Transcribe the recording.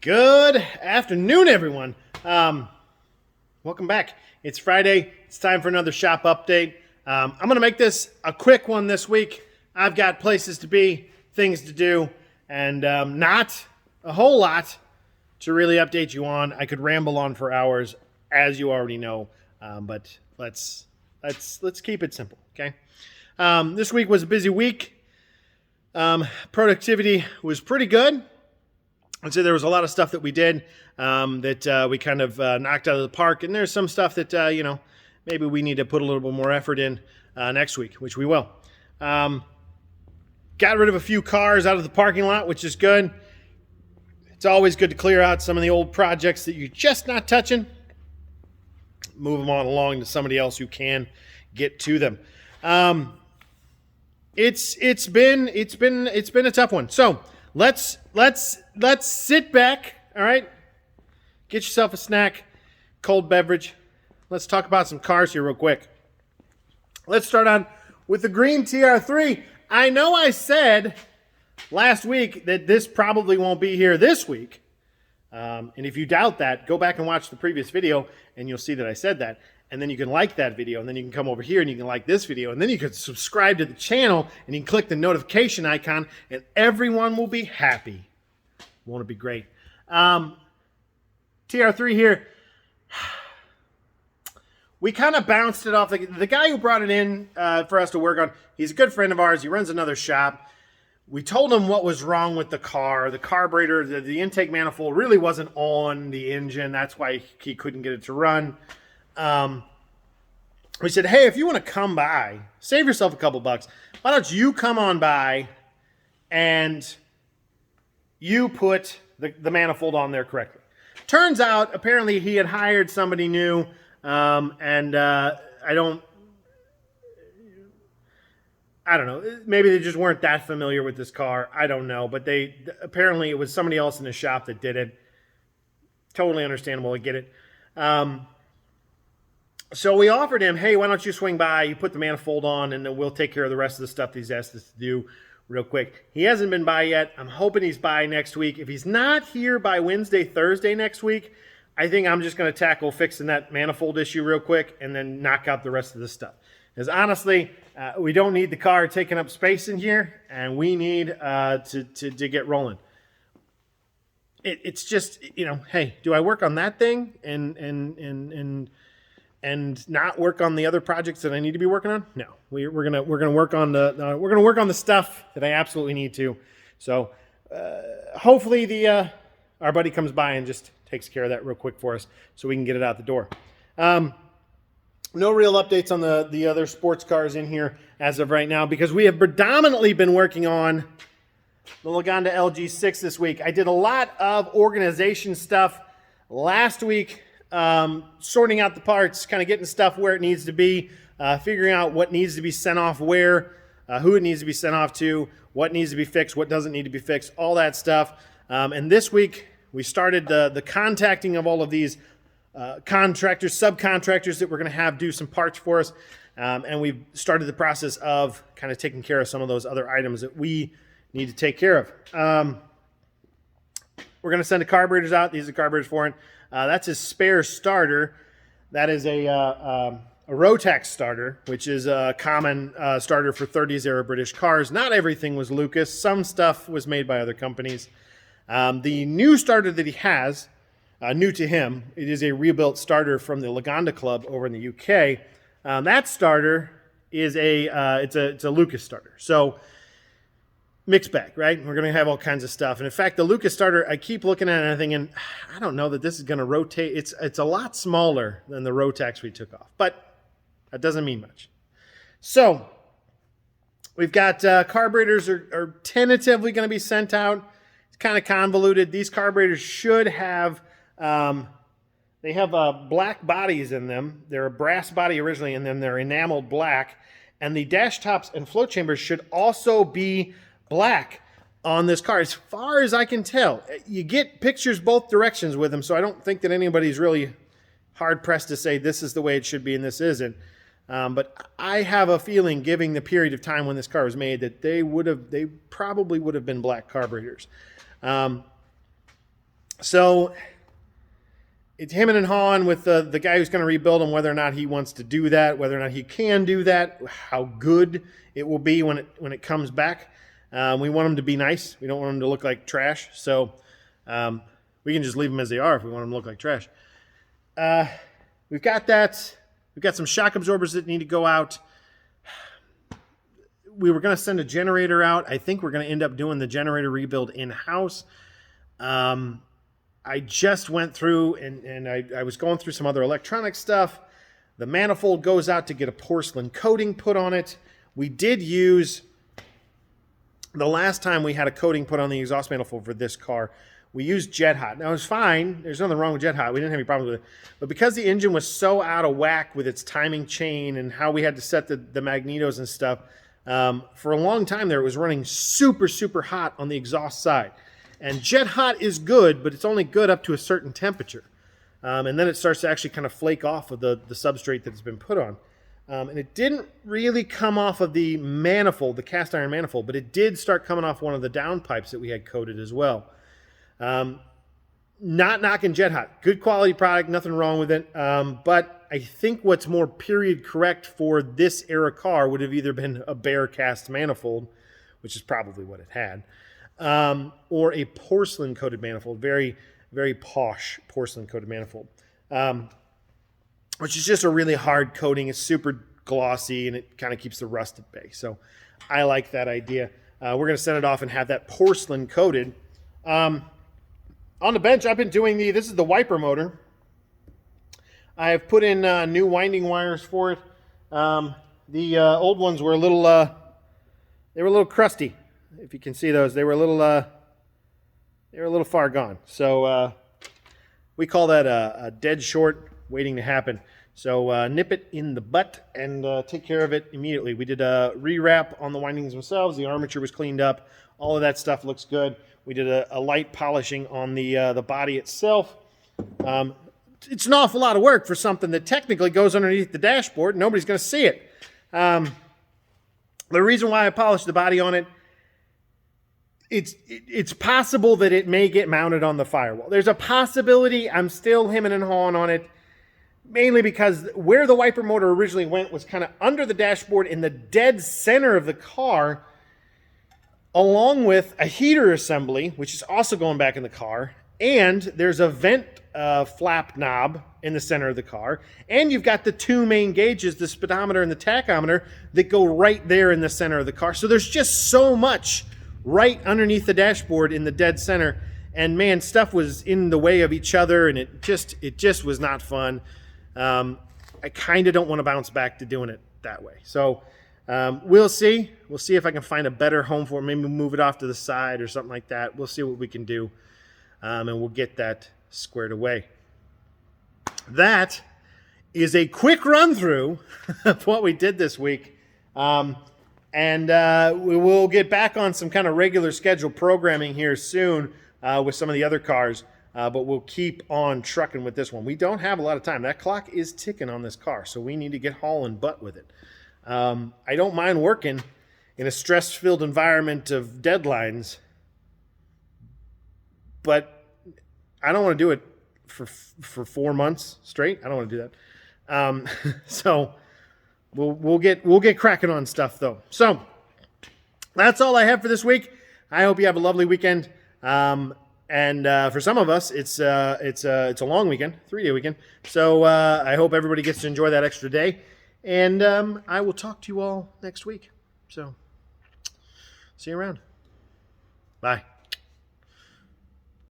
Good afternoon, everyone. Welcome back. It's Friday. It's time for another shop update. I'm going to make this a quick one this week. I've got places to be, things to do, and not a whole lot to really update you on. I could ramble on for hours, as you already know, but let's keep it simple, okay? This week was a busy week. Productivity was pretty good. I'd say there was a lot of stuff that we did that we kind of knocked out of the park, and there's some stuff that maybe we need to put a little bit more effort in next week, which we will. Got rid of a few cars out of the parking lot, which is good. It's always good to clear out some of the old projects that you're just not touching. Move them on along to somebody else who can get to them. It's been a tough one. So let's sit back. All right, get yourself a snack, cold beverage. Let's talk about some cars here real quick. Let's start on with the green TR3. I know I said last week that this probably won't be here this week. And if you doubt that, go back and watch the previous video and you'll see that I said that. And then you can like that video, and then you can come over here and you can like this video, and then you can subscribe to the channel and you can click the notification icon, and everyone will be happy. Won't it be great? TR3 here. We kind of bounced it off. The guy who brought it in for us to work on, he's a good friend of ours. He runs another shop. We told him what was wrong with the car. The carburetor, the intake manifold really wasn't on the engine. That's why he couldn't get it to run. We said, hey, if you want to come by, save yourself a couple bucks. Why don't you come on by and you put the manifold on there correctly? Turns out, apparently, he had hired somebody new, and I don't know. Maybe they just weren't that familiar with this car. I don't know, but apparently it was somebody else in the shop that did it. Totally understandable. I get it. So we offered him, hey, why don't you swing by, you put the manifold on, and then we'll take care of the rest of the stuff that he's asked us to do real quick. He hasn't been by yet. I'm hoping he's by next week. If he's not here by Wednesday, Thursday next week, I think I'm just going to tackle fixing that manifold issue real quick and then knock out the rest of the stuff. Because honestly, we don't need the car taking up space in here, and we need to get rolling. It's just, hey, do I work on that thing and not work on the other projects that I need to be working on? No, we're gonna work on the stuff that I absolutely need to. So hopefully our buddy comes by and just takes care of that real quick for us, so we can get it out the door. No real updates on the other sports cars in here as of right now, because we have predominantly been working on the Lagonda LG6 this week. I did a lot of organization stuff last week. Sorting out the parts, kind of getting stuff where it needs to be, figuring out what needs to be sent off where, who it needs to be sent off to, what needs to be fixed, what doesn't need to be fixed, all that stuff. And this week, we started the contacting of all of these contractors, subcontractors that we're going to have do some parts for us. And we've started the process of kind of taking care of some of those other items that we need to take care of. We're going to send the carburetors out. These are the carburetors for it. That's his spare starter. That is a Rotax starter, which is a common starter for 30s era British cars. Not everything was Lucas. Some stuff was made by other companies. The new starter that he has, new to him, it is a rebuilt starter from the Lagonda Club over in the UK. That starter is it's a Lucas starter. So mixed bag, right? We're going to have all kinds of stuff. And in fact, the Lucas starter, I keep looking at it and I'm thinking, I don't know that this is going to rotate. It's a lot smaller than the Rotax we took off, but that doesn't mean much. So we've got carburetors are tentatively going to be sent out. It's kind of convoluted. These carburetors should have, they have black bodies in them. They're a brass body originally, and then they're enameled black. And the dash tops and float chambers should also be black on this car, as far as I can tell. You get pictures both directions with them, so I don't think that anybody's really hard-pressed to say this is the way it should be and this isn't. But I have a feeling, given the period of time when this car was made, that they probably would have been black carburetors. So it's him and hawing with the guy who's going to rebuild him, whether or not he wants to do that, whether or not he can do that, how good it will be when it comes back. We want them to be nice. We don't want them to look like trash. So we can just leave them as they are if we want them to look like trash. We've got that. We've got some shock absorbers that need to go out. We were going to send a generator out. I think we're going to end up doing the generator rebuild in-house. I just went through and I was going through some other electronic stuff. The manifold goes out to get a porcelain coating put on it. We did use, the last time we had a coating put on the exhaust manifold for this car, we used Jet Hot. Now, it was fine. There's nothing wrong with Jet Hot. We didn't have any problems with it. But because the engine was so out of whack with its timing chain and how we had to set the magnetos and stuff, for a long time there, it was running super, super hot on the exhaust side. And Jet Hot is good, but it's only good up to a certain temperature. And then it starts to actually kind of flake off of the substrate that it's been put on. And it didn't really come off of the manifold, the cast iron manifold, but it did start coming off one of the downpipes that we had coated as well. Not knocking Jet Hot. Good quality product, nothing wrong with it. But I think what's more period correct for this era car would have either been a bare cast manifold, which is probably what it had, or a porcelain coated manifold, very, very posh porcelain coated manifold, which is just a really hard coating. It's super glossy and it kind of keeps the rust at bay. So I like that idea. We're going to send it off and have that porcelain coated. On the bench, I've been doing this is the wiper motor. I have put in new winding wires for it. The old ones were a little crusty. If you can see those, they were a little far gone. So we call that a dead short waiting to happen. So nip it in the butt and take care of it immediately. We did a rewrap on the windings themselves. The armature was cleaned up. All of that stuff looks good. We did a light polishing on the body itself. It's an awful lot of work for something that technically goes underneath the dashboard. Nobody's going to see it. The reason why I polished the body on it, it's possible that it may get mounted on the firewall. There's a possibility. I'm still hemming and hawing on it, mainly because where the wiper motor originally went was kind of under the dashboard in the dead center of the car, along with a heater assembly, which is also going back in the car, and there's a vent flap knob in the center of the car, and you've got the two main gauges, the speedometer and the tachometer, that go right there in the center of the car. So there's just so much right underneath the dashboard in the dead center, and man, stuff was in the way of each other, and it just was not fun. I kind of don't want to bounce back to doing it that way. So we'll see. We'll see if I can find a better home for it. Maybe move it off to the side or something like that. We'll see what we can do, and we'll get that squared away. That is a quick run through of what we did this week. And we will get back on some kind of regular scheduled programming here soon with some of the other cars. But we'll keep on trucking with this one. We don't have a lot of time. That clock is ticking on this car, so we need to get hauling butt with it. I don't mind working in a stress-filled environment of deadlines, but I don't want to do it for 4 months straight. I don't want to do that. So we'll get cracking on stuff though. So that's all I have for this week. I hope you have a lovely weekend. And for some of us, it's a long weekend, 3-day weekend. So I hope everybody gets to enjoy that extra day. And I will talk to you all next week. So see you around. Bye.